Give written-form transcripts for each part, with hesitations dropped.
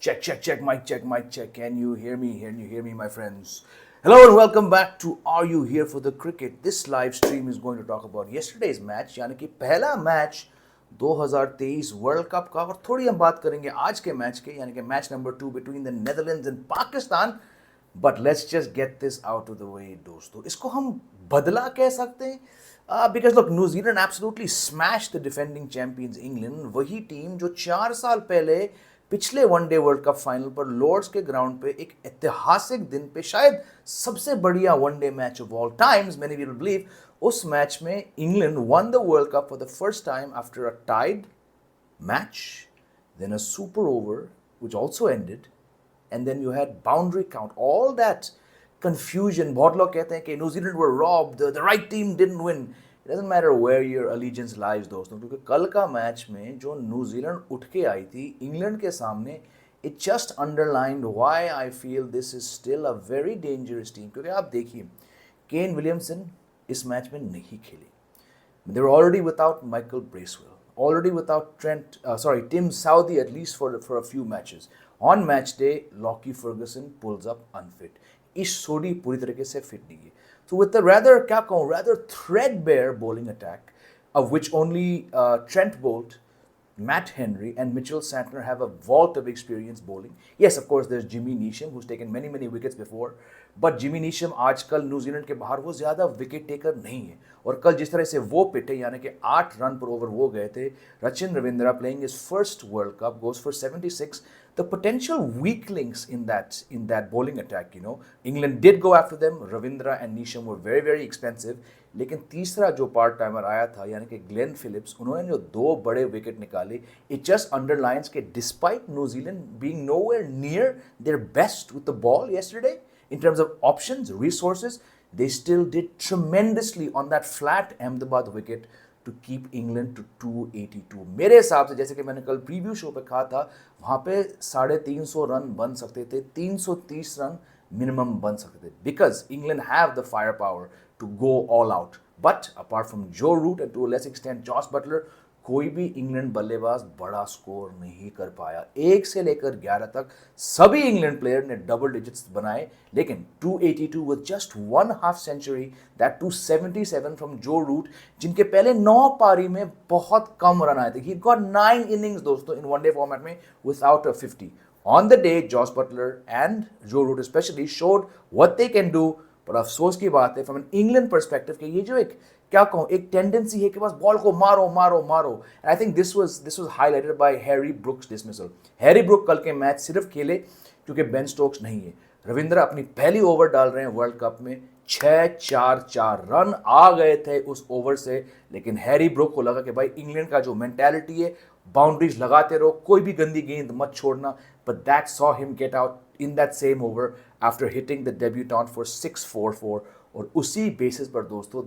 Check, mic check. Can you hear me? My friends? Hello and welcome back to Are You Here for the Cricket? This live stream is going to talk about yesterday's match, यानी कि पहला match 2023 world cup का, और थोड़ी हम बात करेंगे आज के मैच के, यानी कि match number 2 between the Netherlands and Pakistan. But let's just get this out of the way दोस्तों. इसको हम बदला कह सकते हैं, because look, New Zealand absolutely smash the defending champions England. वही टीम जो 4 साल पहले पिछले वनडे वर्ल्ड कप फाइनल पर लॉर्ड्स के ग्राउंड पे एक ऐतिहासिक दिन पे शायद सबसे बढ़िया one day match of all times, many people believe, उस मैच में England won the world cup for the first time after a tied match, then a super over which also ended, and then you had boundary count, all that confusion. बहुत लोग कहते हैं कि New Zealand were robbed, the right team didn't win. It doesn't matter where your allegiance lies दोस्तों, क्योंकि कल का match में जो न्यूजीलैंड उठ के आई थी इंग्लैंड के सामने, it just underlined why I feel this is still a very dangerous team. क्योंकि आप देखिए, केन विलियमसन इस मैच में नहीं खेले. They were already without Michael Bracewell, already without Tim Southee, at least for a few matches. On match day, Lockie Ferguson pulls up unfit. इस सोडी पूरी तरीके से फिट नहीं है. So with the rather threadbare bowling attack, of which only Trent Boult, Matt Henry and Mitchell Santner have a vault of experience bowling. Yes, of course, there's Jimmy Neesham, who's taken many wickets before. But Jimmy Neesham आजकल New Zealand के बाहर वो ज़्यादा wicket taker नहीं है. और कल जिस तरह से वो पिटे, यानी कि 8 रन पर ओवर वो गए थे, Rachin Ravindra playing his first world cup goes for 76. The potential weak links in that bowling attack, England did go after them. Ravindra and Neesham were very expensive. लेकिन तीसरा जो पार्ट टाइमर आया था, यानी कि ग्लेन फिलिप्स, उन्होंने जो 2 बड़े विकेट निकाले, it just underlines कि despite New Zealand being nowhere near their best with the ball yesterday, in terms of options, resources, they still did tremendously on that flat Ahmedabad wicket to keep England to 282. मेरे हिसाब से, जैसे कि मैंने कल preview show पे कहा था, वहाँ पे 350 रन बन सकते थे, 330 रन मिनिमम बन सकते थे, because England have the firepower to go all out. But apart from Joe Root and to a less extent Josh Butler, कोई भी इंग्लैंड बल्लेबाज बड़ा स्कोर नहीं कर पाया. 1 से लेकर 11 तक सभी इंग्लैंड प्लेयर ने डबल डिजिट्स बनाए, लेकिन 282 with just 1 half century, that 277 from Joe Root, जिनके पहले 9 पारी में बहुत कम रन आए थे. He got 9 innings दोस्तों इन वनडे फॉर्मेट में without a 50. On the day, Josh Butler and Joe Root especially showed what they can do. पर अफसोस की बात है फ्रॉम एन इंग्लैंड पर्सपेक्टिव कि ये जो एक एक टेंडेंसी है कि बस बॉल को मारो. I think this was highlighted bye Harry brooks dismissal. Harry Brook कल के मैच सिर्फ खेले क्योंकि बेन स्टोक्स नहीं है. रविंद्रा अपनी पहली ओवर डाल रहे हैं वर्ल्ड कप में, 6-4 रन आ गए थे उस ओवर से, लेकिन हैरी ब्रुक को लगा कि भाई इंग्लैंड का जो मेंटालिटी है, बाउंड्रीज लगाते रहो, कोई भी गंदी गेंद मत छोड़ना. But that saw him get out in that same over after hitting the debutant for 644. और उसी basis पर दोस्तों,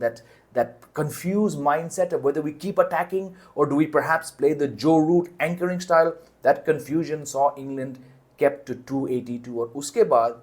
that confused mindset of whether we keep attacking or do we perhaps play the Joe Root anchoring style, that confusion saw England kept to 282. और उसके बाद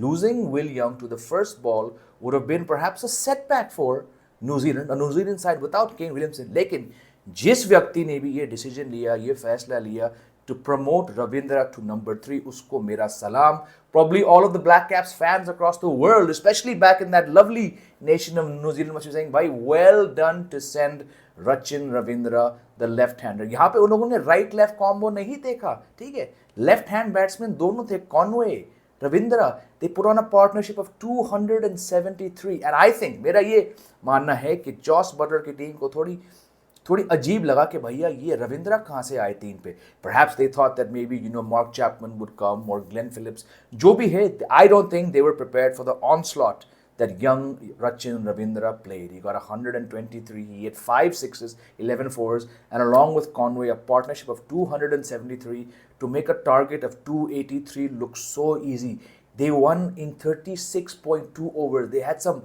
losing Will Young to the first ball would have been perhaps a setback for New Zealand side without Kane Williamson. लेकिन जिस व्यक्ति ने भी ये decision लिया, ये फैसला लिया to promote Ravindra to number 3, usko mera salam. Probably all of the Black Caps fans across the world, especially back in that lovely nation of New Zealand, must be saying, bhai, well done to send Rachin Ravindra, the left-hander. यहाँ पे उन लोगों ने right left combo नहीं देखा, ठीक है? Left hand batsman दोनों थे, Conway, Ravindra. They put on a partnership of 273, and I think मेरा ये मानना है कि जॉस बटलर की टीम को थोड़ी अजीब लगा कि भैया ये रविंद्रा कहाँ से आए 3 पे. Perhaps they thought that maybe Mark Chapman would come or Glenn Phillips. जो भी है, I don't think they were prepared for the onslaught that young Rachin Ravindra played. He got 123, he had 5 sixes, 11 fours, and along with Conway, a partnership of 273 to make a target of 283 look so easy. They won in 36.2 overs. They had some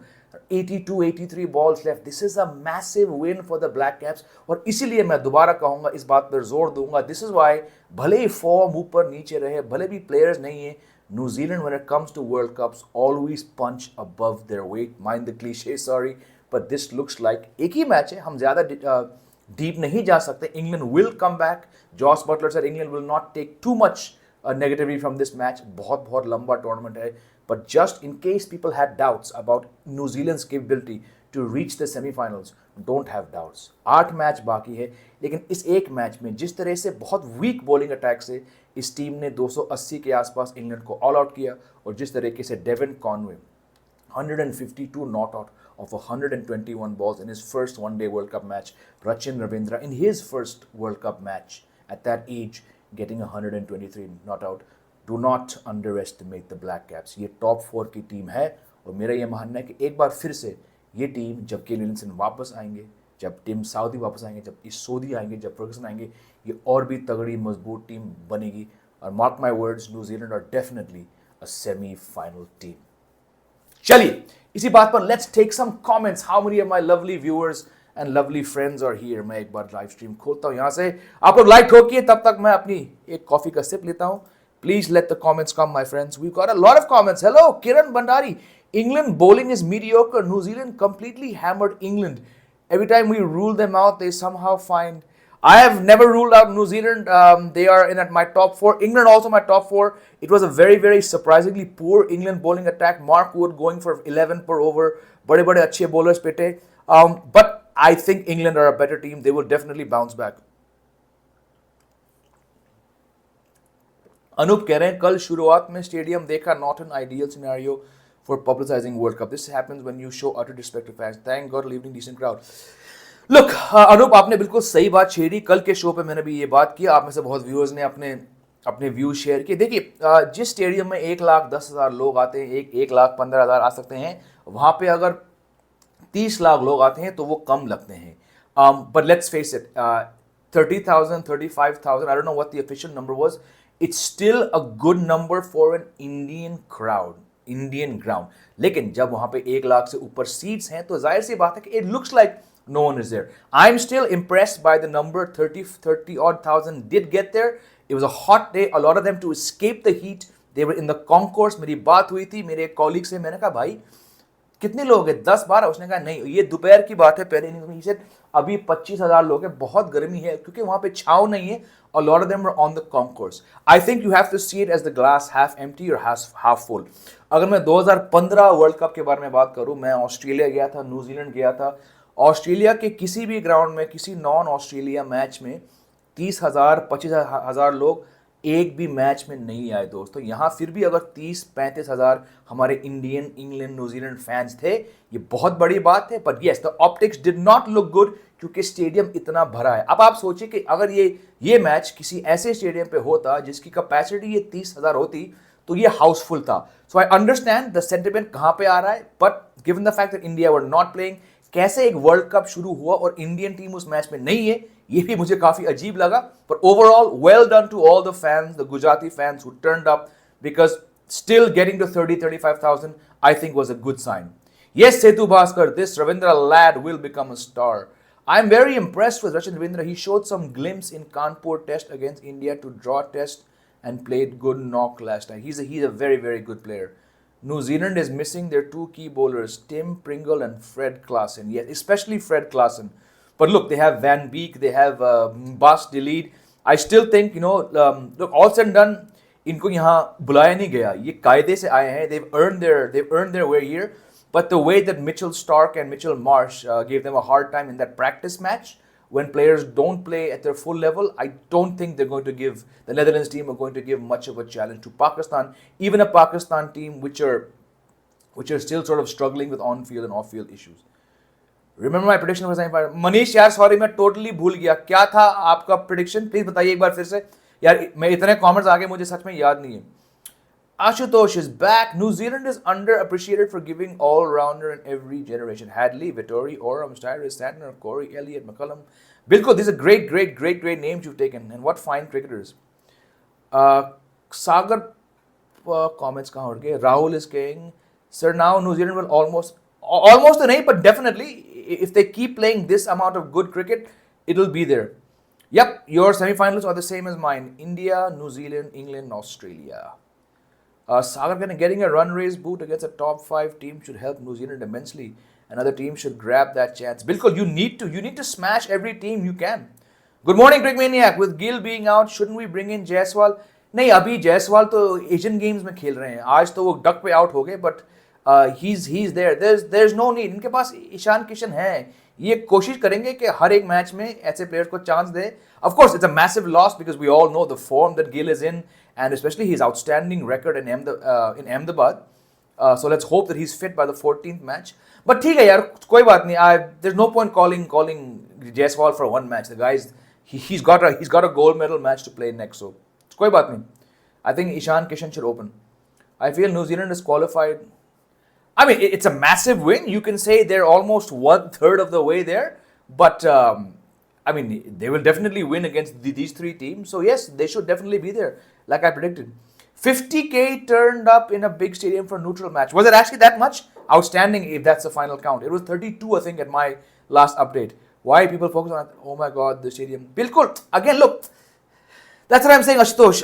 82-83 balls left. This is a massive win for the Black Caps. और इसीलिए मैं दोबारा कहूँगा, इस बात पर जोर दूंगा, this is why भले ही फॉर्म ऊपर नीचे रहे, भले भी प्लेयर्स नहीं है, New Zealand when it comes to World Cups always punch above their weight. Mind the cliche, sorry, but this looks like एक ही मैच है, हम ज़्यादा डीप नहीं जा सकते. England will come back. Josh Butler said England will not take too much negatively from this match. बहुत लंबा tournament है. But just in case people had doubts about New Zealand's capability to reach the semi-finals, don't have doubts. 8 match बाकी है, लेकिन इस एक match में जिस तरह से बहुत वीक बॉलिंग अटैक से इस टीम ने 280 के आसपास इंग्लैंड को ऑल आउट किया, और जिस तरीके से Devon Conway 152 not out of 121 balls in his first one-day World Cup match. Rachin Ravindra in his first World Cup match at that age getting 123 not out. Do not underestimate the Black Caps. ये top 4 की team है, और मेरा ये मानना है कि एक बार फिर से ये टीम, जब केन विलियमसन वापस आएंगे, जब टिम साउदी वापस आएंगे, जब इशोदी आएंगे, जब फर्गसन आएंगे, ये और भी तगड़ी मजबूत टीम बनेगी. और mark my words, New Zealand are definitely a semifinal team. चलिए, इसी बात पर let's take some comments. How many of my lovely viewers and lovely friends are here. मैं एक बार लाइव स्ट्रीम खोलता हूं यहां से. आप लोग लाइक ठोकिए, तब तक मैं अपनी एक कॉफी का सिप लेता हूं. Please let the comments come my friends. We got a lot of comments. Hello Kiran Bhandari. England bowling is mediocre. New Zealand completely hammered England. Every time we rule them out, they somehow find. I have never ruled out New Zealand. They are in at my top 4. England also my top 4. It was a very surprisingly poor England bowling attack. Mark Wood going for 11 per over. बड़े अच्छे bowlers पेटे. But I think England are a better team. They will definitely bounce back. Anoop कह रहे हैं कल शुरुआत में stadium देखा, not an ideal scenario for publicizing World Cup. This happens when you show utter disrespect to fans. Thank God leaving decent crowd. Look, Anoop आपने बिल्कुल सही बात छेड़ी. कल के शो पे मैंने भी ये बात की. आप में से बहुत व्यूअर्स ने अपने व्यूज शेयर किए. देखिए, जिस स्टेडियम में 1,10,000 लोग आते हैं, 1,15,000 आ सकते हैं, वहाँ पे अगर 30 लाख लोग आते हैं तो वो कम लगते हैं. But let's face it, 30,000, 35,000, I don't know what the official number was. It's still a good number for an Indian crowd. Indian ground. लेकिन जब वहां पे 1 लाख से ऊपर सीट्स हैं तो जाहिर सी बात है कि it looks like no one is there. I am still impressed by the number 30 odd thousand did get there. It was a hot day. A lot of them to escape the heat. They were in the concourse. मेरी बात हुई थी मेरे colleague से. मैंने कहा भाई कितने लोग हैं, 10-12? उसने कहा नहीं, ये दोपहर की बात है, पहले इनिंग्स में. He said अभी 25,000 लोग हैं, बहुत गर्मी है क्योंकि वहां पे छाव नहीं है. A lot of them were on the concourse. I think you have to see it as the glass half empty or half full. अगर मैं 2015 वर्ल्ड कप के बारे में बात करूं, मैं ऑस्ट्रेलिया गया था, न्यूजीलैंड गया था. ऑस्ट्रेलिया के किसी भी ग्राउंड में, किसी नॉन ऑस्ट्रेलिया मैच में 30,000 25,000 लोग एक भी मैच में नहीं आए दोस्तों. यहाँ फिर भी अगर 30-35,000 हमारे इंडियन, इंग्लैंड, न्यूजीलैंड फैंस थे, ये बहुत बड़ी बात है. But yes, the optics did not look good क्योंकि स्टेडियम इतना भरा है. अब आप सोचिए कि अगर ये मैच किसी ऐसे स्टेडियम पे होता जिसकी कैपेसिटी ये 30,000 होती तो ये हाउसफुल था. सो आई अंडरस्टैंड द सेंटिमेंट कहाँ पे आ रहा है. But given the fact that India were not playing, कैसे एक वर्ल्ड कप शुरू हुआ और इंडियन टीम उस मैच में नहीं है, ये भी मुझे काफी अजीब लगा. पर overall well done to all the fans, the Gujarati fans who turned up, because still getting to 30-35,000 I think was a good sign. Yes, Setu Bhaskar, this Ravindra lad will become a star. I'm very impressed with Rachin Ravindra. He showed some glimpse in Kanpur test against India to draw test and played good knock last night. He's a very good player. New Zealand is missing their 2 key bowlers, Tim Pringle and Fred Klaasen. Yes, especially Fred Klaasen. But look, they have Van Beek, they have Bas de Leede. I still think, look, all said and done, इनको यहाँ बुलाया नहीं गया. ये कायदे से आए हैं. They've earned their way here. But the way that Mitchell Stark and Mitchell Marsh gave them a hard time in that practice match, when players don't play at their full level, I don't think they're going to give, the Netherlands team are going to give much of a challenge to Pakistan, even a Pakistan team which are still sort of struggling with on-field and off-field issues. Remember my prediction for semi-final? Manish यार sorry मैं totally भूल गया. क्या था आपका prediction? Please बताइए एक बार फिर से. यार मैं इतने comments आ गए मुझे सच में याद नहीं है. Ashutosh is back. New Zealand is underappreciated for giving all-rounder in every generation. Hadley, Vittori, Oram, Styris, Santner, Corey, Elliott, McCullum. Bilkul, these are great names you've taken. And what fine cricketers. Sagar comments kahan uth gaye. Rahul is saying, sir, now New Zealand will almost nahi, but definitely, if they keep playing this amount of good cricket, it'll be there. Yep, your semi-finals are the same as mine. India, New Zealand, England, Australia. Sagar getting a run race boot against a top 5 team should help New Zealand immensely. Another team should grab that chance. Bilkul, you need to smash every team you can. Good morning, Crick Maniac. With Gill being out, shouldn't we bring in Jaiswal? नहीं, अभी जायसवाल तो Asian games में खेल रहे हैं, आज तो वो डक पे आउट हो गए, but he is there is no need. इनके पास ईशान किशन है, ये कोशिश करेंगे कि हर एक मैच में ऐसे प्लेयर्स को चांस दे। Of course it's a massive loss because we all know the form that Gill is in and specially his outstanding record in Ahmedabad. So let's hope that he's fit by the 14th match. But ठीक है यार, कोई बात नहीं। There's no point calling Jaiswal for one match. The guy's he's got a gold medal match to play next. So कोई बात नहीं। I think Ishan Kishan should open. I feel New Zealand is qualified. I mean, it's a massive win. You can say they're almost 1/3 of the way there. But I mean, they will definitely win against these three teams. So yes, they should definitely be there, like I predicted. 50K turned up in a big stadium for a neutral match. Was it actually that much? Outstanding if that's the final count. It was 32, I think, at my last update. Why people focus on, oh my god, the stadium. Bilkul. Again, look, that's what I'm saying, Ashutosh.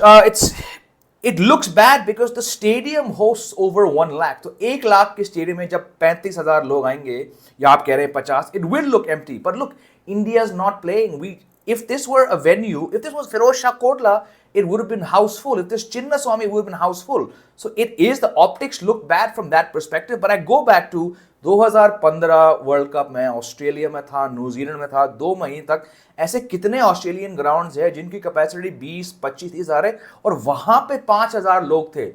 It looks bad because the stadium hosts over 1 lakh. So 1 lakh के stadium में जब 35,000 लोग आएंगे, या आप कह रहे हैं 50, it will look empty. But look, India's not playing. If this were a venue, if this was Firoz Shah Kotla, it would have been house full. If this Chinnaswamy, it would have been house full. So it is, the optics look bad from that perspective. But I go back to 2015 world cup में Australia में था, New Zealand में था, 2 महीने तक ऐसे कितने Australian grounds है जिनकी कैपेसिटी 20-25 हज़ार है और वहां पे 5,000 लोग थे।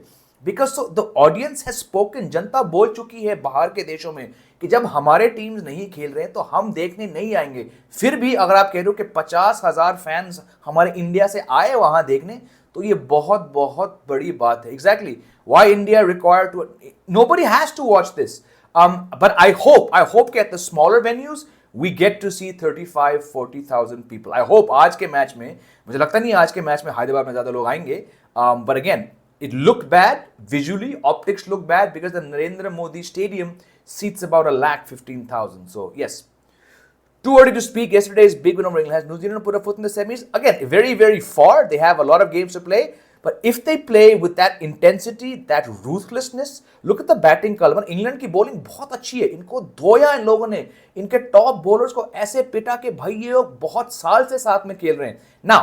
Because the audience has spoken, जनता बोल चुकी है बाहर के देशों में कि जब हमारे टीम्स नहीं खेल रहे हैं तो हम देखने नहीं आएंगे। फिर भी अगर आप कह रहे हो कि 50,000 फैंस हमारे इंडिया से आए वहां देखने, तो ये बहुत बहुत बड़ी बात है। Exactly why India require to, nobody has to watch this. But I hope कि at the smaller venues we get to see 35-40,000 people. I hope आज के मैच में, मुझे लगता नहीं आज के मैच में हैदराबाद में ज्यादा लोग आएंगे, but again it looked bad visually, optics look bad because the Narendra Modi Stadium seats about 1,15,000. So yes, too early to speak. Yesterday's big win over England. Has New Zealand put a foot in the semis? Again, very very far. They have a lot of games to play. But if they play with that intensity, that ruthlessness, look at the batting कल। England की bowling बहुत अच्छी है, इनको धोया इन लोगों ने, इनके टॉप बॉलर्स को ऐसे पिटा के भाई ये लोग बहुत साल से साथ में खेल रहे हैं। Now,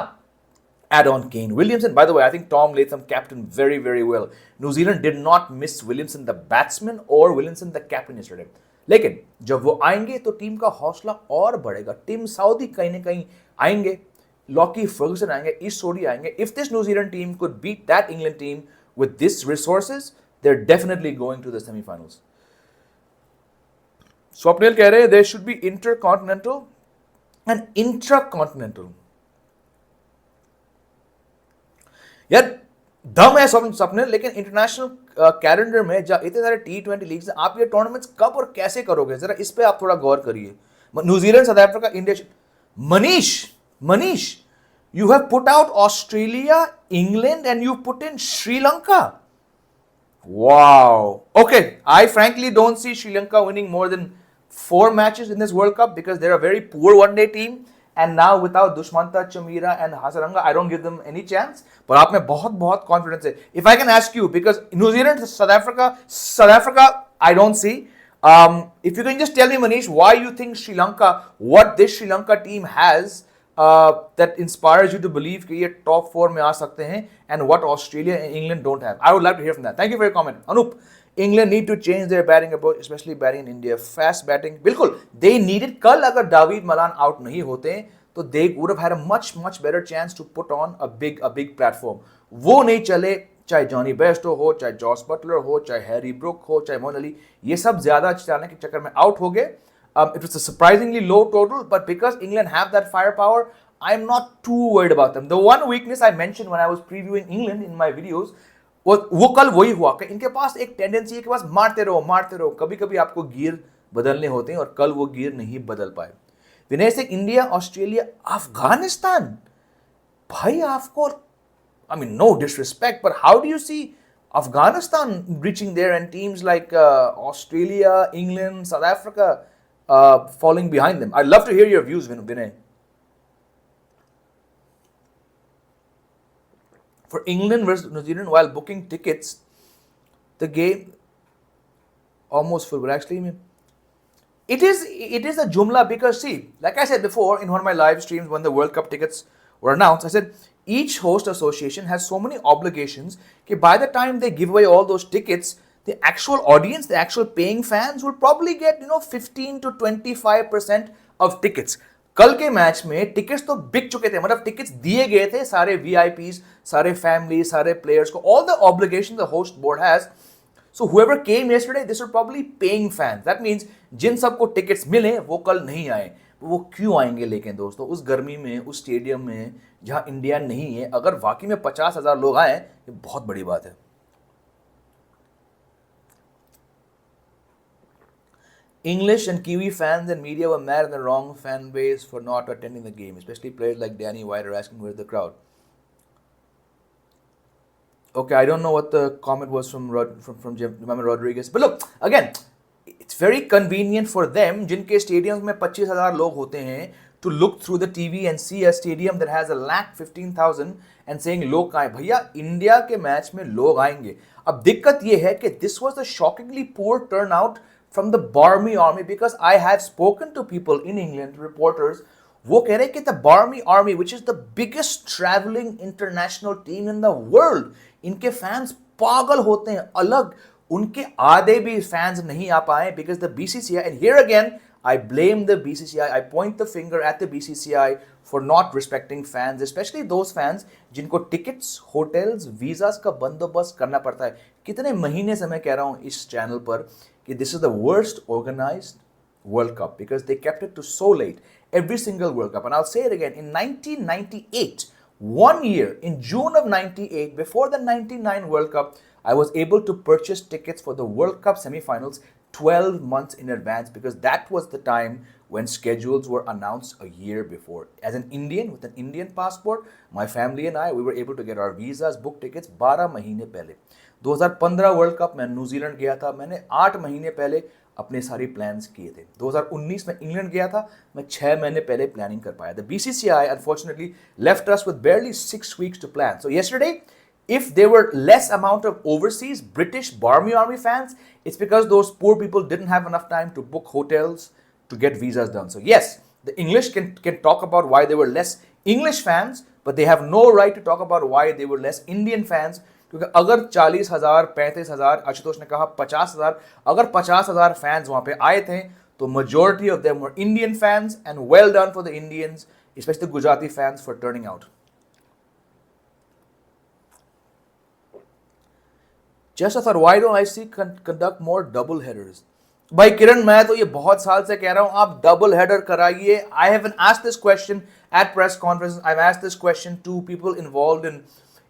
add on Kane Williamson. By the way, I think Tom Latham captained very very well. New Zealand did not miss Williamson the batsman or Williamson the captain yesterday. लेकिन जब वो आएंगे तो टीम का हौसला और बढ़ेगा। टीम साउदी कहीं ना कहीं आएंगे, Lockie Ferguson आएंगे, ईस्ट सोडी आएंगे। If this New Zealand team could beat that England team with this resources, they're definitely going to the semi-finals. Swapnil कह रहे हैं there should be intercontinental and intracontinental. यार दम है स्वप्निल, लेकिन इंटरनेशनल कैलेंडर में जब इतने सारे T20 लीग्स हैं, आप ये टूर्नामेंट्स कब और कैसे करोगे, जरा इस पे आप थोड़ा गौर करिए। New Zealand, south Africa, India. Manish, you have put out Australia, England, and you put in Sri Lanka. Wow. Okay, I frankly don't see Sri Lanka winning more than 4 matches in this World Cup because they're a very poor one-day team. And now without Dushmanta, Chamira, and Hasaranga, I don't give them any chance. But आप में बहुत confidence है. If I can ask you, because New Zealand, South Africa, I don't see. If you can just tell me, Manish, why you think Sri Lanka, what this Sri Lanka team has that inspires you to believe कि ये top 4 में आ सकते हैं, and what Australia and England don't have. I would like to hear from that. Thank you for your comment. Anup, England need to change their batting approach, especially batting in India. Fast batting, बिल्कुल they needed। कल अगर David Malan out नहीं होते तो they would have had a much better chance to put on a big platform. वो नहीं चले, चाहे जॉनी बेस्टो हो, चाहे जॉस बटलर हो, चाहे हैरी ब्रुक हो, चाहे मोइन अली, ये सब ज्यादा चलाने के चक्कर में आउट हो गए। It was a surprisingly low total, but because England have that firepower, I'm not too worried about them. The one weakness I mentioned when I was previewing England in my videos was वो कल वही हुआ कि इनके पास एक tendency है कि बस मारते रहो, कभी-कभी आपको गियर बदलने होते हैं और कल वो गियर नहीं बदल पाए। विनय सिंह, इंडिया, ऑस्ट्रेलिया, अफगानिस्तान, भाई आपको, I mean, no disrespect, but how do you see Afghanistan reaching there and teams like Australia, England, South Africa falling behind them? I'd love to hear your views, Vinay. For England versus New Zealand, while booking tickets, the game almost full, but actually it is a jumla because see, like I said before in one of my live streams when the World Cup tickets were announced, I said each host association has so many obligations that by the time they give away all those tickets, the actual audience, the actual paying fans will probably get 15 to 25% of tickets. कल के match में tickets तो बिक चुके थे, मतलब tickets दिए गए थे सारे वीआईपीज, सारे फैमिली, सारे प्लेयर्स को, all the obligation the host board has. So whoever came yesterday, this were probably paying fans. That means जिन सबको टिकट्स मिले वो कल नहीं आए. वो क्यों आएंगे लेकिन दोस्तों, उस गर्मी में, उस स्टेडियम में जहां इंडिया नहीं है, अगर वाकई में 50,000 लोग आए, ये बहुत बड़ी बात है. English and Kiwi fans and media were mad at the wrong fan base for not attending the game, especially players like Danny White are asking where's the crowd. Okay, I don't know what the comment was from Jemima Rodriguez, but look, again, it's very convenient for them, जिनके stadiums में 25,000 लोग होते हैं, to look through the TV and see a stadium that has 1,15,000 and saying लोग कहाँ हैं. भैया, India के मैच में लोग आएंगे. अब दिक्कत ये है कि this was a shockingly poor turnout from the Barmy Army, because I have spoken to people in England, reporters, वो कह रहे हैं कि the Barmy Army, which is the biggest traveling international team in the world, इनके fans पागल होते हैं अलग. उनके आधे भी फैंस नहीं आ पाए because the BCCI, and here again I blame the BCCI, I point the finger at the BCCI for not respecting fans, especially those fans जिनको टिकट्स, होटल्स, वीजास का बंदोबस्त करना पड़ता है. कितने महीने से मैं कह रहा हूँ इस चैनल पर कि this is the worst organized World Cup because they kept it to so late. Every single World Cup. And I'll say it again, in 1998, 1 year, in June of 98, before the 99 World Cup, I was able to purchase tickets for the World Cup semi-finals 12 months in advance because that was the time when schedules were announced a year before. As an Indian with an Indian passport, my family and I, we were able to get our visas, book tickets 12 महीने पहले. 2015 world cup मैं New Zealand गया था, मैंने 8 महीने पहले अपने सारे प्लान्स किए थे. 2019 में इंग्लैंड गया था, मैं 6 महीने पहले प्लानिंग कर पाया. The BCCI unfortunately left us with barely 6 weeks to plan. So yesterday, if there were less amount of overseas British Barmy Army fans, it's because those poor people didn't have enough time to book hotels to get visas done. So yes, the English can talk about why there were less English fans, but they have no right to talk about why there were less Indian fans. क्योंकि अगर 40,000, 35,000, आशुतोष ने कहा 50,000, अगर 50,000 fans वहां पे आए थे तो majority of them were Indian fans, and well done for the Indians, especially the Gujarati fans, for turning out. Just I thought, why don't IC conduct more double headers? भाई किरण, मैं तो ये बहुत साल से कह रहा हूं, आप डबल हेडर कराइए. I haven't asked this question at press conferences. I've asked this question to people involved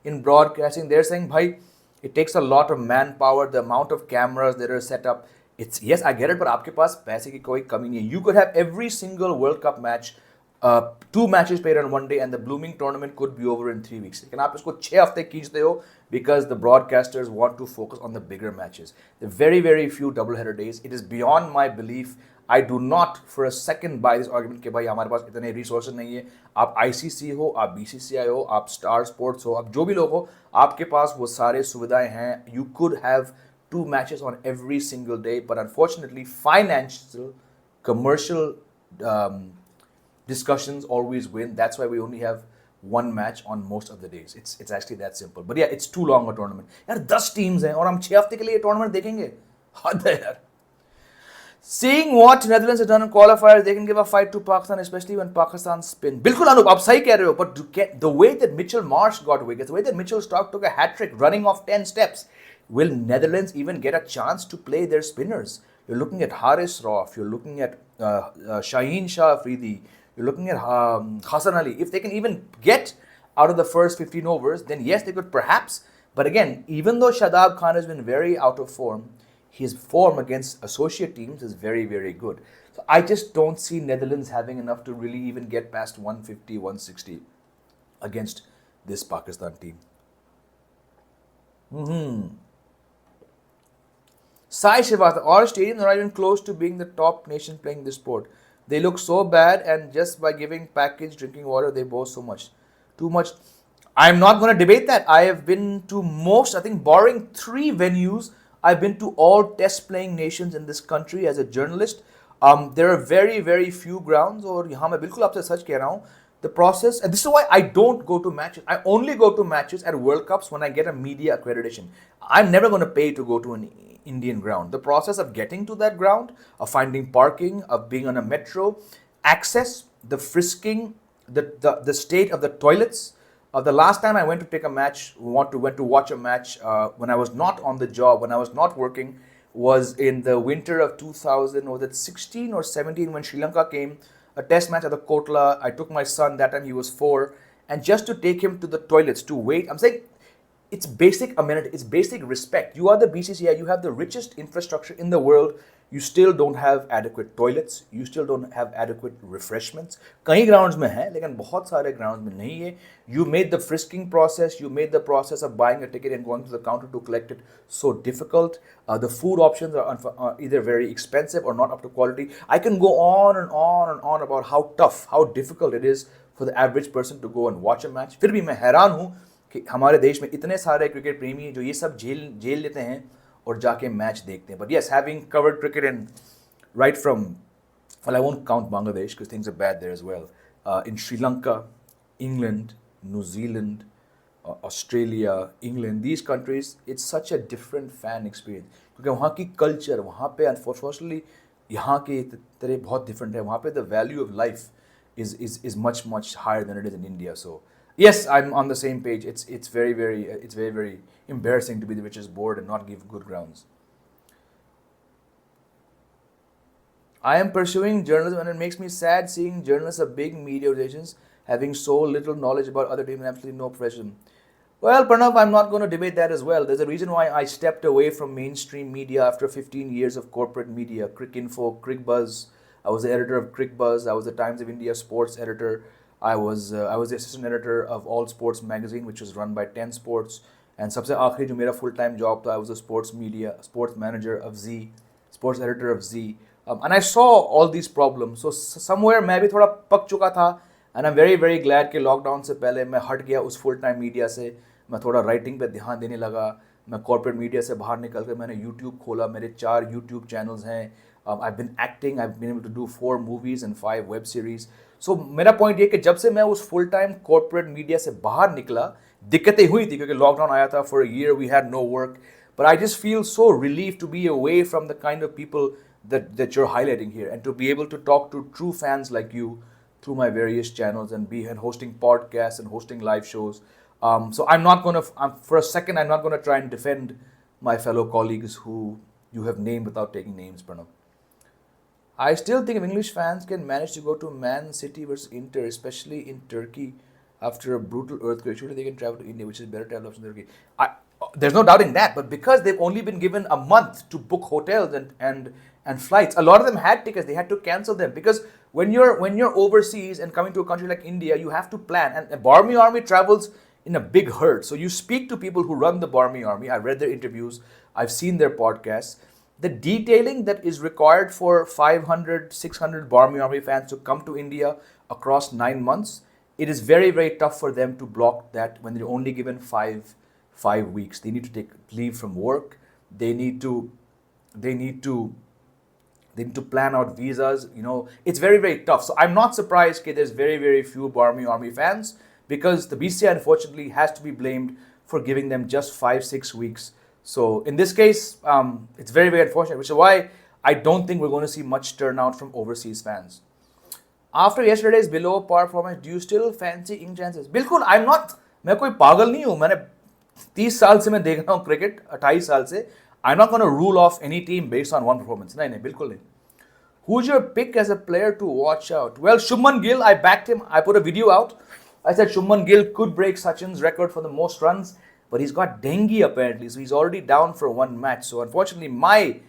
in broadcasting. They're saying, bhai, it takes a lot of manpower, the amount of cameras that are set up. It's, yes, I get it, but आपके पास पैसे की कोई कमी नहीं है. You could have every single World Cup match, 2 matches played on 1 day, and the blooming tournament could be over in 3 weeks. लेकिन आप इसको 6 हफ्ते खींचते हो because the broadcasters want to focus on the bigger matches. The very, very few double-header days. It is beyond my belief. I do not for a second buy this argument कि भाई हमारे पास इतने resources नहीं है. आप ICC हो, आप BCCI हो, आप Star Sports हो, आप जो भी लोग हो, आपके पास वो सारे सुविधाएं हैं. You could have 2 matches on every single day, but unfortunately, financial, commercial discussions always win. That's why we only have 1 match on most of the days. It's actually that simple. But yeah, it's too long a tournament. यार 10 teams हैं और हम 6 हफ्ते के लिए tournament देखेंगे. हद है यार. Seeing what Netherlands have done in qualifiers, they can give a fight to Pakistan, especially when Pakistan spin. बिल्कुल अनूप, आप सही कह रहे हो, but the way that Mitchell Marsh got wickets, the way that Mitchell Starc took a hat-trick running off 10 steps, will Netherlands even get a chance to play their spinners? You're looking at Haris Rauf, you're looking at Shaheen Shah Afridi, you're looking at Hassan Ali. If they can even get out of the first 15 overs, then yes, they could perhaps. But again, even though Shadab Khan has been very out of form, his form against associate teams is very, very good. So I just don't see Netherlands having enough to really even get past 150, 160 against this Pakistan team. Sai Srivastava, our stadiums are not even close to being the top nation playing this sport. They look so bad, and just by giving packaged drinking water, they boast so much. Too much. I'm not going to debate that. I have been to most, I think, barring 3 venues, I've been to all test playing nations in this country as a journalist. There are very, very few grounds, और यहाँ मैं बिल्कुल आपसे सच कह रहा हूँ, the process, and this is why I don't go to matches. I only go to matches at World Cups when I get a media accreditation. I'm never going to pay to go to an Indian ground. The process of getting to that ground, of finding parking, of being on a metro, access, the frisking, the state of the toilets. The last time I went to take a match, went to watch a match when I was not on the job, when I was not working, was in the winter of 2000, was it 16 or 17 when Sri Lanka came, a test match at the Kotla. I took my son, that time he was 4, and just to take him to the toilets to wait, I'm saying it's basic amenity, it's basic respect. You are the BCCI, you have the richest infrastructure in the world. You still don't have adequate toilets, you still don't have adequate refreshments. कई grounds में है, लेकिन बहुत सारे grounds में नहीं है. You made the frisking process, you made the process of buying a ticket and going to the counter to collect it so difficult. The food options are either very expensive or not up to quality. I can go on and on and on about how tough, how difficult it is for the average person to go and watch a match. फिर भी मैं हैरान हूँ कि हमारे देश में इतने सारे क्रिकेट प्रेमी जो ये सब झेल लेते हैं और जाके मैच देखते हैं. But yes, having covered cricket and right from, well, I won't count Bangladesh because things are bad there as well. In Sri Lanka, England, New Zealand, Australia, England, these countries, it's such a different fan experience. क्योंकि वहाँ की culture, वहाँ पे unfortunately यहाँ के तरह बहुत different है. वहाँ पे the value of life is much higher than it is in India. So yes, I'm on the same page. It's very embarrassing to be the richest board and not give good grounds. I am pursuing journalism and it makes me sad seeing journalists of big media organizations having so little knowledge about other teams and absolutely no profession. Well, Pranav, I'm not going to debate that as well. There's a reason why I stepped away from mainstream media after 15 years of corporate media. Cricinfo, Cricbuzz. I was the editor of Cricbuzz. I was the Times of India sports editor. I was the assistant editor of All Sports magazine, which was run by 10 Sports. And सबसे आखिरी जो मेरा full time job था, I was a sports manager of Z, sports editor of Z. And I saw all these problems. So somewhere मैं भी थोड़ा पक चुका था. And I'm very glad कि lockdown से पहले मैं हट गया उस full time media से. मैं थोड़ा writing पे ध्यान देने लगा. मैं corporate media से बाहर निकल कर मैंने YouTube खोला. मेरे 4 YouTube channels हैं. I've been acting. I've been able to do 4 movies and 5 web series. So मेरा point ये कि जब से मैं उस full time corporate media से बाहर निकला, दिक्कतें हुई थी क्योंकि लॉकडाउन आया था. For a year we had no work, but I just feel so relieved to be away from the kind of people that you're highlighting here and to be able to talk to true fans like you through my various channels and hosting podcasts and hosting live shows. So I'm not going to, for a second, I'm not going to try and defend my fellow colleagues who you have named without taking names, Pranav. I still think if English fans can manage to go to Man City versus Inter, especially in Turkey, after a brutal earthquake, surely they can travel to India, which is better travel option than Turkey. There's no doubt in that, but because they've only been given a month to book hotels and flights, a lot of them had tickets. They had to cancel them because when you're overseas and coming to a country like India, you have to plan. And the Barmy Army travels in a big herd. So you speak to people who run the Barmy Army. I read their interviews. I've seen their podcasts. The detailing that is required for 500, 600 Barmy Army fans to come to India across 9 months, it is very tough for them to block that when they're only given five weeks. They need to take leave from work. They need to plan out visas. You know, it's very tough. So I'm not surprised that there's very few Barmy Army fans because the BCI unfortunately has to be blamed for giving them just 5-6 weeks. So in this case, it's very unfortunate, which is why I don't think we're going to see much turnout from overseas fans. After yesterday's below par performance, do you still fancy England chances? बिल्कुल, I'm not. मैं कोई पागल नहीं हूँ. मैंने 30 साल से मैं देख रहा हूँ क्रिकेट, 28 साल से. I'm not going to rule off any team based on one performance. नहीं, बिल्कुल नहीं. Who's your pick as a player to watch out? Well, Shubman Gill, I backed him. I put a video out. I said Shubman Gill could break Sachin's record for the most runs, but he's got dengue apparently, so he's already down for one match. So unfortunately, my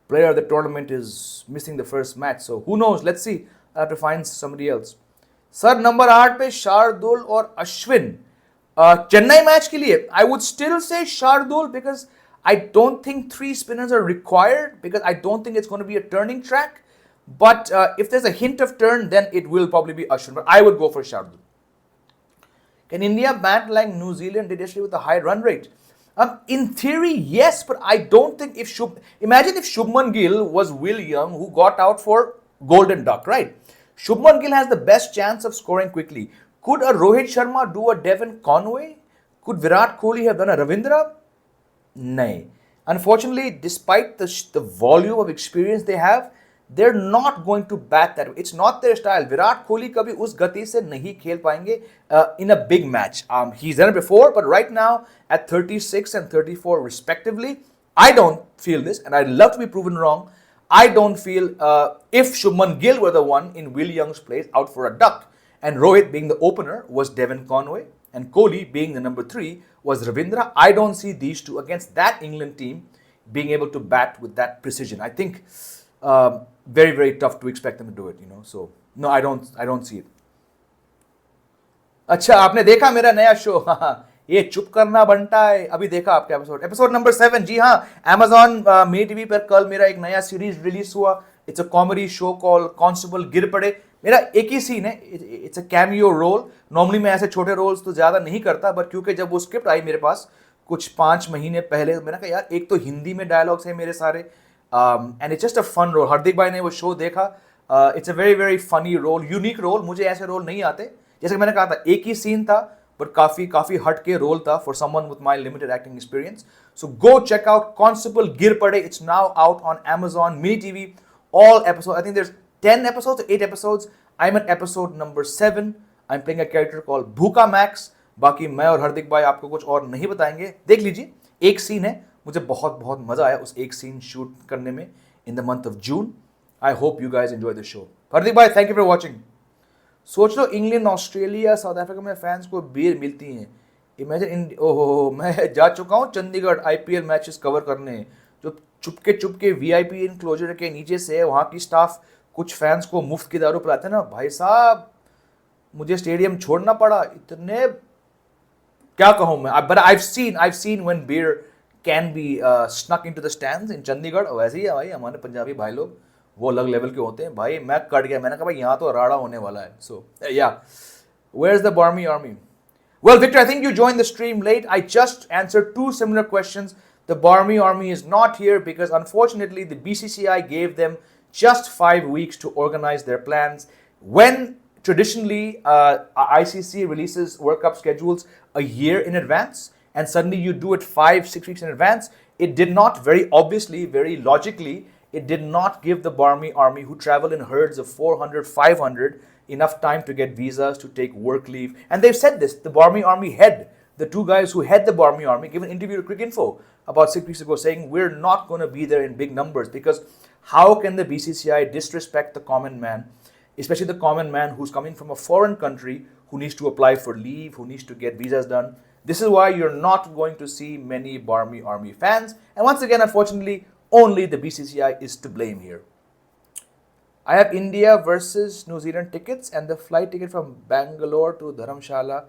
player of the tournament is missing the first match. So who knows? Let's see. I have to find somebody else. Sir, number 8 पे शार्दुल और Ashwin. Chennai match के लिए I would still say Shardul because I don't think 3 spinners are required because I don't think it's going to be a turning track. But if there's a hint of turn, then it will probably be Ashwin. But I would go for Shardul. Can India bat like New Zealand did yesterday with a high run rate? In theory, yes, but I don't think imagine if Shubman Gill was Will Young who got out for Golden Duck, right? Shubman Gill has the best chance of scoring quickly. Could a Rohit Sharma do a Devon Conway? Could Virat Kohli have done a Ravindra? No. Unfortunately, despite the volume of experience they have, they're not going to bat that way. It's not their style. Virat Kohli kabhi us gati se nahi khel payenge in a big match. He's done it before, but right now at 36 and 34 respectively, I don't feel this, and I'd love to be proven wrong. I don't feel if Shubman Gill were the one in Will Young's place out for a duck, and Rohit being the opener was Devon Conway, and Kohli being the number 3 was Ravindra, I don't see these two against that England team being able to bat with that precision. I think very, very tough to expect them to do it, you know. So no, I don't see it. अच्छा, आपने देखा मेरा नया show? ये चुप करना बनता है, अभी देखा आपका एपिसोड नंबर 7। जी हाँ, Amazon मी टीवी पर कल मेरा एक नया सीरीज रिलीज हुआ। It's a comedy show call constable गिर पड़े। मेरा एक ही सीन है, it's a cameo role. Normally मैं ऐसे छोटे रोल्स तो ज्यादा नहीं करता, बट क्योंकि जब वो स्क्रिप्ट आई मेरे पास कुछ 5 महीने पहले, मैंने कहा यार एक तो हिंदी में डायलॉग्स है मेरे सारे, and it's just a fun role. Hardik भाई ने वो शो देखा, it's a very very funny role, unique role. मुझे ऐसे रोल नहीं आते, जैसे मैंने कहा था एक ही सीन था बट काफी हट के रोल था for someone with my limited acting experience. So go check out constable गिर पड़े। It's now out on Amazon Mini TV, all episodes. I think there's 10 episodes or 8 episodes. I'm at episode number 7. I'm playing a character called भूखा max. बाकी मैं और हार्दिक भाई आपको कुछ और नहीं बताएंगे, देख लीजिए। एक सीन है, मुझे बहुत बहुत मजा आया उस एक सीन शूट करने में in the month of June. I hope you guys enjoy the show. Hardik भाई, थैंक यू फॉर वॉचिंग। सोच लो इंग्लैंड, ऑस्ट्रेलिया, साउथ अफ्रीका में फैंस को बियर मिलती हैं। इमेजिन ओहो, मैं जा चुका हूँ चंडीगढ़ IPL मैचेस कवर करने, जो चुपके VIP इनक्लोजर के नीचे से वहाँ की स्टाफ कुछ फैंस को मुफ्त की दारू पिलाते हैं ना भाई साहब, मुझे स्टेडियम छोड़ना पड़ा। इतने क्या कहूँ मैं, but I've seen when beer can be snuck into the stands in Chandigarh. वैसे ही है भाई, हमारे पंजाबी भाई लोग वो अलग लेवल के होते हैं भाई। मैं कट गया, मैंने कहा भाई यहाँ तो राड़ा होने वाला है। सो या, where's the Barmy army? Well, Victor, I think you joined the stream late. I just answered 2 similar questions. The Barmy army is not here because unfortunately the BCCI gave them just 5 weeks to organize their plans. When traditionally ICC releases World Cup schedules a year in advance, and suddenly you do it 5-6 weeks in advance, it did not, very obviously, very logically, it did not give the Barmy army, who travel in herds of 400, 500, enough time to get visas, to take work leave. And they've said this, the Barmy army head, the 2 guys who head the Barmy army, gave an interview to Cricinfo about 6 weeks ago saying, we're not going to be there in big numbers because how can the BCCI disrespect the common man, especially the common man who's coming from a foreign country, who needs to apply for leave, who needs to get visas done. This is why you're not going to see many Barmy army fans. And once again, unfortunately, only the BCCI is to blame here. I have India versus New Zealand tickets and the flight ticket from Bangalore to Dharamshala.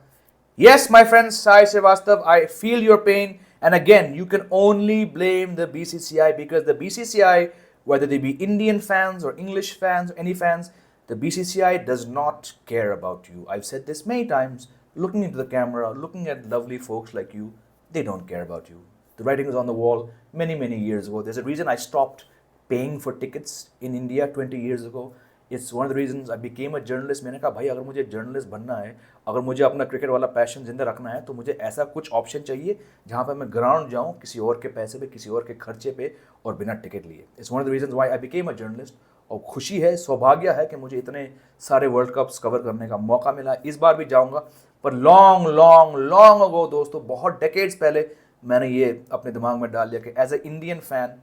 Yes, my friend Sai Srivastav, I feel your pain. And again, you can only blame the BCCI because the BCCI, whether they be Indian fans or English fans or any fans, the BCCI does not care about you. I've said this many times, looking into the camera, looking at lovely folks like you, they don't care about you. The writing was on the wall many, many years ago. There's a reason I stopped paying for tickets in India 20 years ago. It's one of the reasons I became a journalist. मैंने कहा भाई अगर मुझे journalist बनना है, अगर मुझे अपना क्रिकेट वाला पैशन जिंदा रखना है, तो मुझे ऐसा कुछ ऑप्शन चाहिए जहाँ पर मैं ग्राउंड जाऊँ किसी और के पैसे पे, किसी और के खर्चे पे और बिना टिकट लिए। It's one of the reasons why I became a journalist. और खुशी है, सौभाग्य है कि मुझे इतने सारे वर्ल्ड कप्स कवर करने का मौका मिला। इस बार भी जाऊँगा, पर लॉन्ग अगो दोस्तों, बहुत डेकेड्स पहले मैंने ये अपने दिमाग में डाल लिया कि as a Indian fan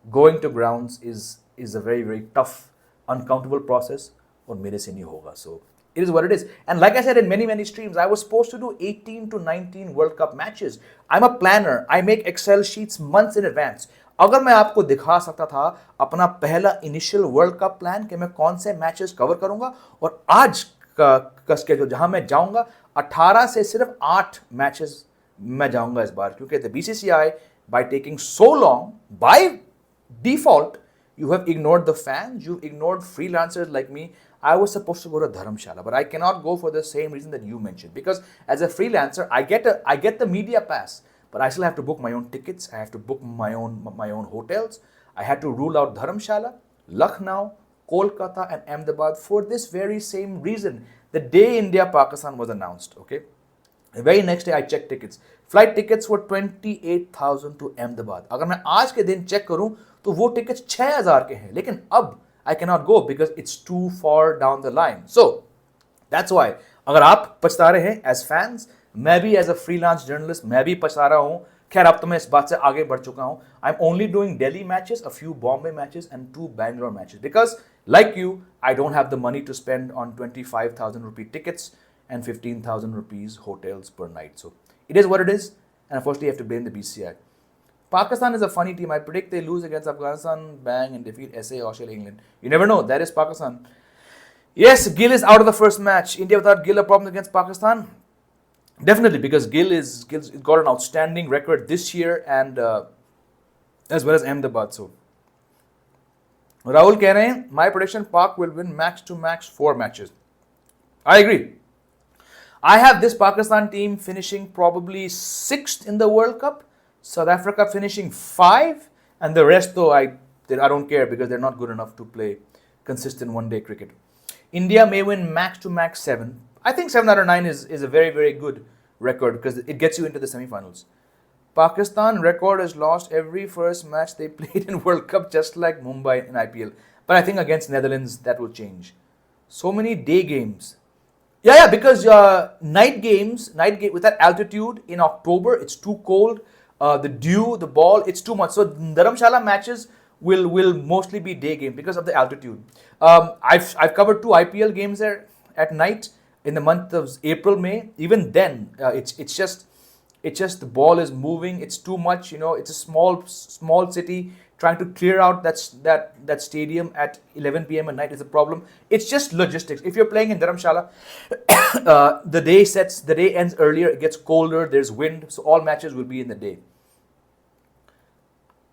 going to grounds is a very very tough uncountable process, और मेरे से नहीं होगा। So it is what it is. And like I said in many streams, I was supposed to do 18 to 19 World Cup matches. I'm a planner. I make Excel sheets months in advance. अगर मैं आपको दिखा सकता था अपना पहला initial world cup plan कि मैं कौन से मैचेस कवर करूंगा, और आज का स्केड्यूल जहां मैं जाऊंगा 18 से सिर्फ 8 मैचेस मैं जाऊंगा इस बार, क्योंकि the BCCI by taking so long, by default you have ignored the fans, you've ignored freelancers like me. I was supposed to go to Dharamshala, but I cannot go for the same reason that you mentioned, because as a freelancer I get the media pass, but I still have to book my own tickets, I have to book my own hotels. I had to rule out Dharamshala, Lucknow, Kolkata and Ahmedabad for this very same reason. The day India-Pakistan was announced, okay? The very next day I checked tickets. Flight tickets were 28,000 to Ahmedabad. अगर मैं आज के दिन check करूं तो वो tickets 6,000 के हैं. लेकिन अब I cannot go because it's too far down the line. So that's why अगर आप पछता रहे हैं as fans, मैं भी as a freelance journalist मैं भी पछता रहा हूं. खैर अब तो मैं इस बात से आगे बढ़ चुका हूं. I'm only doing Delhi matches, a few Bombay matches and 2 Bangalore matches because like you, I don't have the money to spend on 25,000 rupee tickets and 15,000 rupees hotels per night. So it is what it is, and unfortunately, you have to blame the BCI. Pakistan is a funny team. I predict they lose against Afghanistan, bang, and defeat SA, Australia, England. You never know. That is Pakistan. Yes, Gill is out of the first match. India without Gill a problem against Pakistan? Definitely, because Gill's got an outstanding record this year and as well as Ahmedabad. So Rahul कह रहे हैं, my prediction Pak will win max to max 4 matches. I agree. I have this Pakistan team finishing probably 6th in the World Cup, South Africa finishing 5, and the rest though I don't care because they're not good enough to play consistent one-day cricket. India may win max to max 7. I think 7 out of 9 is a very, very good record because it gets you into the semi-finals. Pakistan record has lost every first match they played in World Cup just like Mumbai in IPL. But I think against Netherlands that will change. So many day games. Yeah, because night games with that altitude in October, it's too cold. The dew, the ball, it's too much. So Dharamshala matches will mostly be day game because of the altitude. I've covered 2 IPL games there at night in the month of April, May. Even then, it's just the ball is moving. It's too much. It's a small city. Trying to clear out that stadium at 11 p.m. at night is a problem. It's just logistics. If you're playing in Dharamshala, the day ends earlier. It gets colder. There's wind, so all matches will be in the day.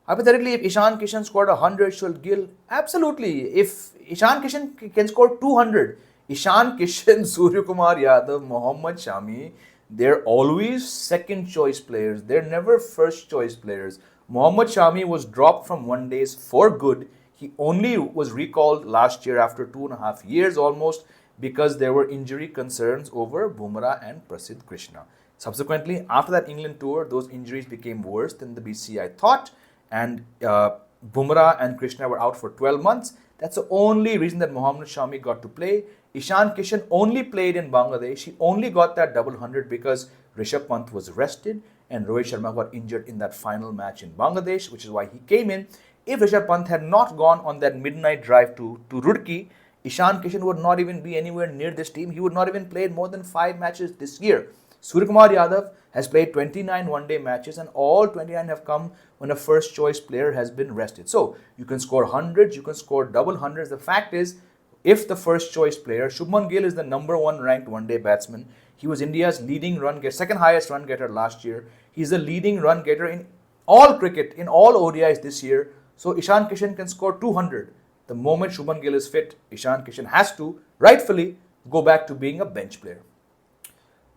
Hypothetically, if Ishan Kishan scored 100, should Gill? Absolutely. If Ishan Kishan can score 200, Ishan Kishan, Surya Kumar Yadav, Mohammad Shami, they're always second choice players. They're never first choice players. Mohammad Shami was dropped from one days for good. He only was recalled last year after 2.5 years almost because there were injury concerns over Bumrah and Prasidh Krishna. Subsequently, after that England tour, those injuries became worse than the BCI thought, and Bumrah and Krishna were out for 12 months. That's the only reason that Mohammad Shami got to play. Ishan Kishan only played in Bangladesh. He only got that double 100 because Rishabh Pant was rested and Rohit Sharma got injured in that final match in Bangladesh, which is why he came in. If Rishabh Pant had not gone on that midnight drive to Roorkee, Ishan Kishan would not even be anywhere near this team. He would not even play more than 5 matches this year. Suryakumar Yadav has played 29 one-day matches and all 29 have come when a first choice player has been rested. So you can score hundreds, you can score double hundreds. The fact is, if the first choice player, Shubman Gill is the number 1 ranked one-day batsman. He was India's leading run getter, second highest run getter last year. He's the leading run getter in all cricket, in all ODIs this year. So Ishan Kishan can score 200. The moment Shubman Gill is fit, Ishan Kishan has to, rightfully, go back to being a bench player.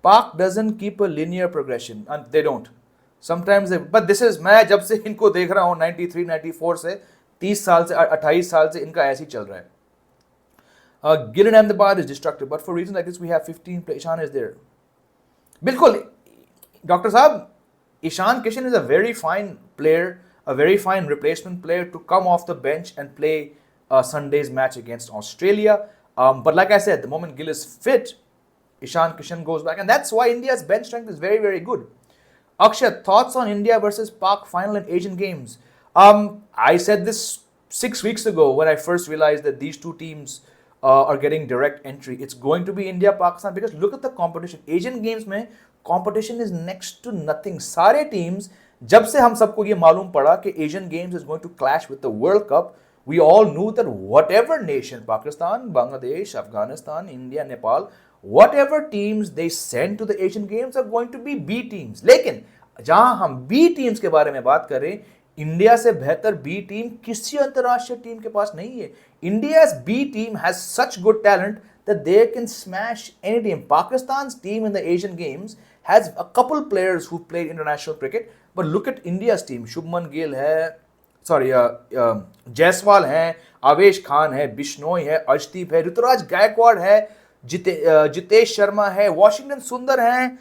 Pak doesn't keep a linear progression, and they don't. Sometimes but this is, मैं जब से इनको देख रहा हूँ 93, 94 से 30 साल से 28 साल से इनका ऐसे ही चल रहा है. Gill and Ahmedabad is destructive, but for reasons like this, we have 15 players. Ishan is there. Bilkul, Dr. Saab, Ishan Kishan is a very fine player, a very fine replacement player to come off the bench and play Sunday's match against Australia. But like I said, the moment Gill is fit, Ishan Kishan goes back, and that's why India's bench strength is very, very good. Akshat, thoughts on India versus Pak final in Asian Games? I said this 6 weeks ago when I first realized that these two teams are getting direct entry. It's going to be India, Pakistan, because look at the competition. Asian Games में competition is next to nothing. सारे teams, जब से हम सबको ये मालूम पड़ा कि Asian Games is going to clash with the World Cup, we all knew that whatever nation, Pakistan, Bangladesh, Afghanistan, India, Nepal, whatever teams they send to the Asian Games are going to be B teams. लेकिन जहां हम B teams के बारे में बात करें, India से बेहतर बी टीम किसी अंतरराष्ट्रीय टीम के पास नहीं है. India's B team has such good talent that they can smash any team. Pakistan's team in the Asian Games has a couple players who played international cricket, but look at India's team. Shubman Gill hai, sorry Jaiswal हैं, आवेश खान है, बिश्नोई है, अर्शदीप है, ऋतुराज गायकवाड़ है, जितेश शर्मा है, Washington सुंदर हैं.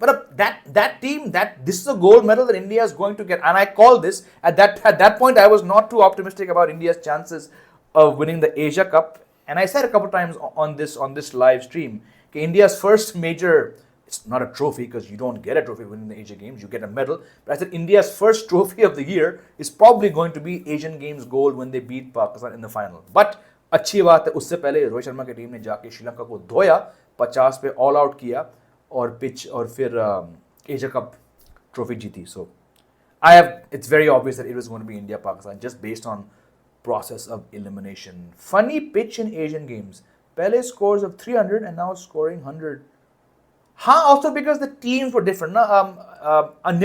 But that team, that this is a gold medal that India is going to get, and I call this at that point I was not too optimistic about India's chances of winning the Asia Cup, and I said a couple times on this live stream, okay, India's first major, it's not a trophy because you don't get a trophy winning the Asia Games, you get a medal, but I said India's first trophy of the year is probably going to be Asian Games gold when they beat Pakistan in the final. But अच्छी बात है, उससे पहले रोहित शर्मा की team ने जाके श्रीलंका को धोया, 50 पे ऑल आउट किया और पिच और फिर एशिया कप ट्रॉफी जीती. सो it's very obvious that it was going to be India Pakistan just based on process of elimination. Funny pitch in Asian Games. Pehle scores of 300 and now scoring 100. Also because the teams were different.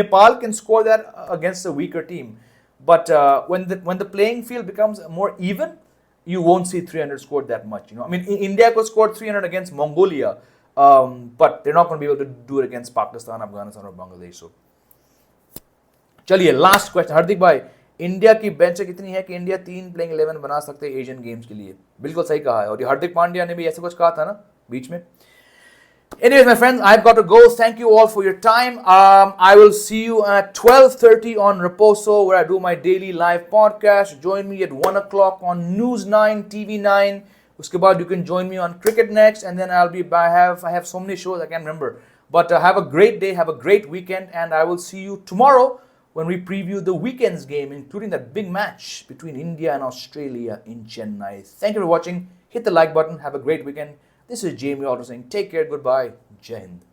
Nepal can score that against a weaker team, but when the playing field becomes more even, you won't see 300 scored that much. I mean, India could score 300 against Mongolia, but they're not going to be able to do it against Pakistan, Afghanistan, or Bangladesh. So, चलिए last question. हार्दिक भाई, India की bench कितनी है कि India 3 playing 11 बना सकते हैं Asian games के लिए? बिल्कुल सही कहा है, और ये हार्दिक पांड्या ने भी ऐसा कुछ कहा था ना बीच में. Anyways, my friends, I've got to go. Thank you all for your time. I will see you at 12:30 on Reposo, where I do my daily live podcast. Join me at 1 o'clock on News 9, TV9. Uske baad you can join me on Cricket Next, and then I have so many shows I can't remember. But have a great day, have a great weekend, and I will see you tomorrow when we preview the weekend's game, including that big match between India and Australia in Chennai. Thank you for watching. Hit the like button. Have a great weekend. This is Jamie Alder saying take care, goodbye, Jai Hind.